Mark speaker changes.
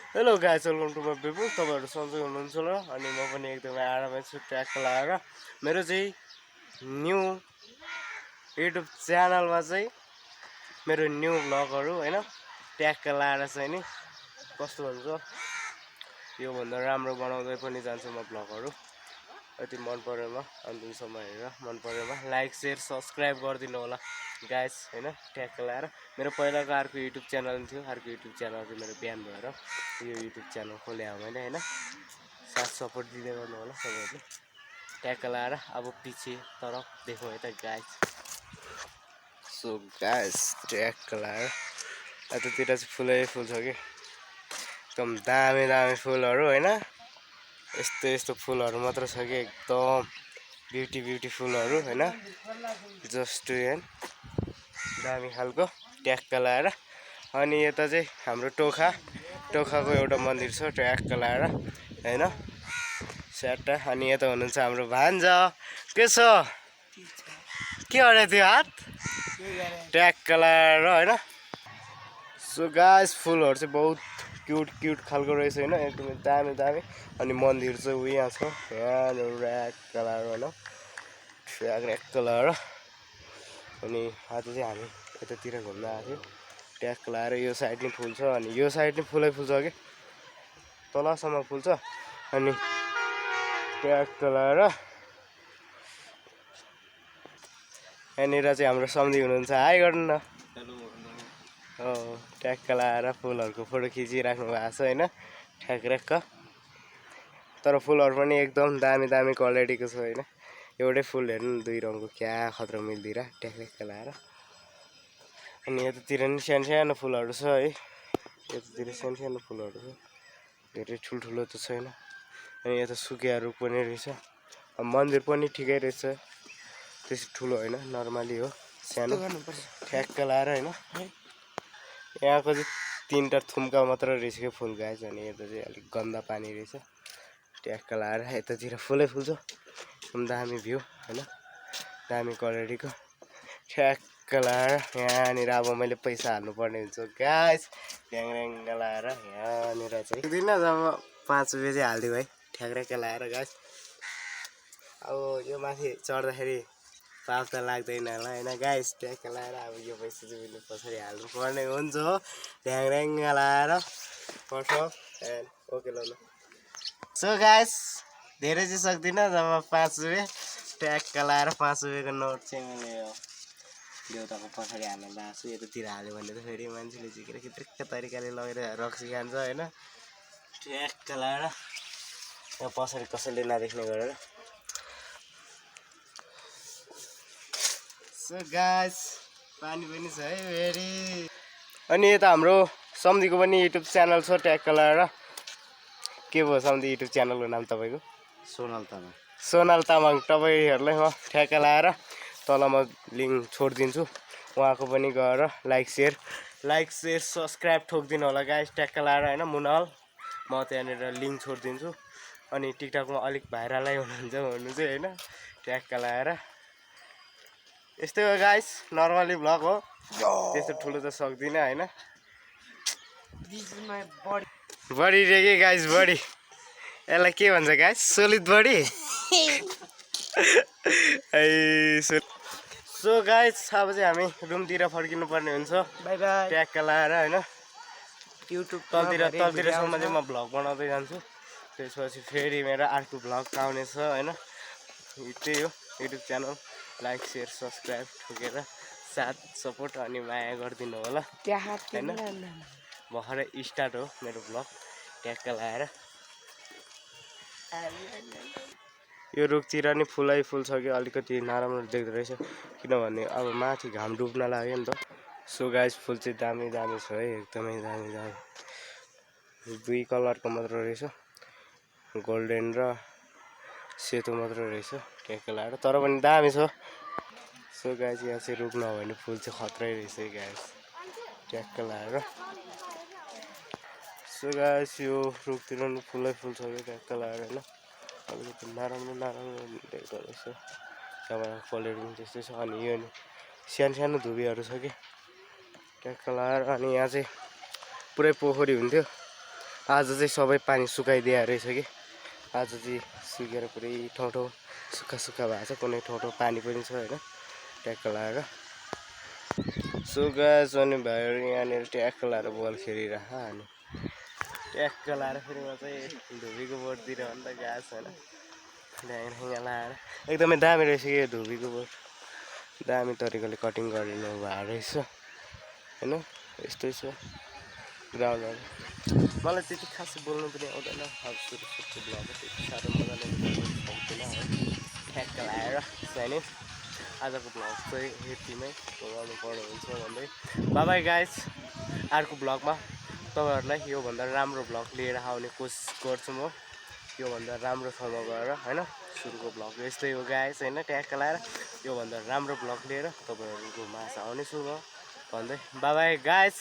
Speaker 1: Hello guys, welcome to my people. तपाईँहरू सन्चै हुनुहुन्छ र अनि म पनि एकदमै आरामै छु ट्र्याक लगाएर। मेरो चाहिँ न्यू युट्युब च्यानलमा चाहिँ मेरो न्यू भ्लगहरू होइन ट्याग लगाएर चाहिँ नि कस्तो हुन्छ योभन्दा राम्रो बनाउँदै पनि जान्छु म भ्लगहरू। यति मन परेमा अन्तिमसम्म हेरेर मन परेमा लाइक सेयर सब्सक्राइब गरिदिनु होला गाइस होइन। ट्याग लगाएर मेरो पहिलाको अर्को युट्युब च्यानल थियो, अर्को युट्युब च्यानल चाहिँ मेरो बिहान भएर यो युट्युब च्यानल खोले मैले होइन। साथ सपोर्ट दिँदै गर्नु होला सबैहरूले। ट्याग लगाएर अब पछि तरफ देखौँ है त गाइस। सो गाइस ट्याग लगाएर यतातिर चाहिँ फुलै फुल छ कि एकदम दामी दामी फुलहरू होइन। यस्तो यस्तो फुलहरू मात्र छ कि एकदम ब्युटी फुलहरू होइन। जस्ट टु एन्ड दामी खालको ट्याग लगाएर। अनि यता चाहिँ हाम्रो टोखाको एउटा मन्दिर छ ट्याग लगाएर होइन स्याटा। अनि यता हुनुहुन्छ हाम्रो भान्जा। के छ के अरे त्यो हात ट्याग लगाएर होइन। सो गाइस फुलहरू चाहिँ बहुत क्युट खालको रहेछ होइन, एकदमै दामी दामी। अनि मन्दिर चाहिँ यहाँ छ यहाँ ऱ्याक लगाएर होइन, ऱ्याक लगाएर। अनि आज चाहिँ हामी यतातिर घुम्न आएको थियो ट्याग लगाएर। यो साइड नि फुल छ अनि यो साइड नि फुलै फुल छ कि तलसम्म फुल छ। अनि ट्याग लगाएर यहाँनिर चाहिँ हाम्रो सम्धी हुनुहुन्छ, हाई गर्नु न। हो ट्याग लगाएर फुलहरूको फोटो खिचिराख्नु भएको छ होइन ठ्याक्क। तर फुलहरू पनि एकदम दामी दामी क्वालिटीको छ होइन। एउटै फुल हेर्नु दुई रङको क्या खतरा मिल्दिरा ट्याक्क लगाएर। अनि यतातिर नि सानो फुलहरू छ है, यतातिर सानो फुलहरू छ, धेरै ठुल्ठुलो त छैन। अनि यता सुकिया रुख पनि रहेछ। मन्दिर पनि ठिकै रहेछ, त्यस्तो ठुलो होइन, नर्मली हो सानो ठ्याक्क लगाएर होइन। यहाँको चाहिँ तीनवटा थुम्का मात्र रहेछ क्या फुल गाइस। अनि यता चाहिँ अलिक गन्दा पानी रहेछ ट्याक्क लगाएर। यतातिर फुलै फुल छ, एकदम दामी भ्यू होइन, दामी क्वालिटीको ठ्याक्क लगाएर। यहाँनिर अब मैले पैसा हाल्नुपर्ने हुन्छ गाइस ड्याङ लगाएर। यहाँनिर चाहिँ दिन जब 5 रुपियाँ चाहिँ हालिदियो है ठ्याक्क लगाएर गाइस। अब यो माथि चढ्दाखेरि पाप त लाग्दैन होला होइन गाइस। ट्याक्क लगाएर अब यो पैसा चाहिँ मैले पछाडि हाल्नुपर्ने हुन्छ हो ड्याङ लगाएर पर्छ एन्ड ओके ल। सो गाइस धेरै चाहिँ सक्दिनँ, जब 5 रुपियाँ ट्याक्क लगाएर 5 रुपियाँको नोट चाहिँ मैले देउताको पछाडि हाल्न लगाएको छु। यतातिर हाल्यो भने त फेरि मान्छेले झिक्रिक्क तरिकाले लगेर रक्सी खान्छ होइन। ट्याक्क लगाएर यहाँ पछाडि कसैले नदेख्ने गरेर। सो गाइस पानी पनि छ है फेरि। अनि यता हाम्रो सम्धीको पनि युट्युब च्यानल छ ट्याक्क लगाएर। के भयो सम्धी युट्युब च्यानलको नाम तपाईँको? सोनाल तामाङ। तपाईँहरूलाई म ठ्याक्क लगाएर तल म लिङ्क छोडिदिन्छु, उहाँको पनि गएर लाइक सेयर सब्सक्राइब ठोकिदिनु होला गाइस ट्याक्क लगाएर होइन। मुनाल म त्यहाँनिर लिङ्क छोडिदिन्छु। अनि टिकटकमा अलिक भाइरलै हुनुहुन्छ भन्नु चाहिँ होइन ट्याक्क लगाएर। यस्तै हो गाइस, नर्मली भ्लग हो, त्यस्तो ठुलो त सक्दिनँ होइन। बडी रे के गाइस, बडी यसलाई के भन्छ guys? Solid body. So guys अब चाहिँ हामी रुमतिर फर्किनु पर्ने हुन्छ बाई बाई ट्याक्क लगाएर होइन। युट्युब तलतिरसम्म चाहिँ म भ्लग बनाउँदै जान्छु, त्यसपछि फेरि मेरो अर्को भ्लग आउनेछ होइन। त्यही हो YouTube channel, like share subscribe ठोकेर साथ सपोर्ट अनि माया गरिदिनु होला होइन। भर्खरै स्टार्ट हो मेरो भ्लग ट्याक्क लगाएर। यो रुखतिर नि फुलै फुल छ कि अलिकति नराम्रो देख्दो रहेछ, किनभने अब माथि घाम डुब्न लाग्यो नि त। सो गाइस फुल चाहिँ दामी दामी छ है, एकदमै दामी दामी। 2 कलरको मात्र रहेछ, गोल्डन र सेतो मात्र रहेछ ट्याक्क लगाएर, तर पनि दामी छ। सो गाइस यहाँ चाहिँ रुख नभए भने फुल चाहिँ खत्रै रहेछ है गाइस ट्याक्क लगाएर। सो गाइस यो रुखतिर पनि फुलै फुल छ कि ट्याक्क लगाएर होइन। अलिकति नराम्रो देख्दो रहेछ, क्यामेराको क्वालिटी पनि त्यस्तै छ। अनि यो सानो धुबीहरू छ कि ट्याक्क लगाएर। अनि यहाँ चाहिँ पुरै पोखरी हुन्थ्यो, आज चाहिँ सबै पानी सुकाइदिएको रहेछ कि आज चाहिँ सुकेर पुरै ठाउँ ठाउँ सुक्खा सुक्खा भएको छ कुनै ठाउँ ठाउँ पानी पनि छ होइन ट्याक्क लगाएर सुगा अनि भाइहरू यहाँनिर ट्याक्क लगाएर बल खेलिरह अनि ट्याक्क लगाएर फेरि म चाहिँ धुबीको बोटतिर अन्त गएको छ होइन ढ्याङ्गा लगाएर एकदमै दामी रहेछ कि यो धुबीको बोट दामी तरिकाले कटिङ गरिनु भएको रहेछ होइन यस्तै छ ग्राउन्डहरू मलाई त्यति खासै बोल्नु पनि आउँदैन अब सुरु सुरु ब्लग त्यति साह्रो मजाले बोल्नु सक्दिनँ है ठ्याक्क लगाएर चाहिँ आजको ब्लग चाहिँ यतिमै गर्नु पर्ने हुन्छ भन्दै बाबाई गाइस अर्को ब्लगमा तपाईँहरूलाई योभन्दा राम्रो ब्लग लिएर आउने कोसिस गर्छु म योभन्दा राम्रो ठाउँमा गएर होइन सुरुको ब्लग यस्तै हो गाइस होइन ट्याक्क लगाएर योभन्दा राम्रो ब्लग लिएर तपाईँहरूको माझ आउनेछु म भन्दै बाबाई गाइस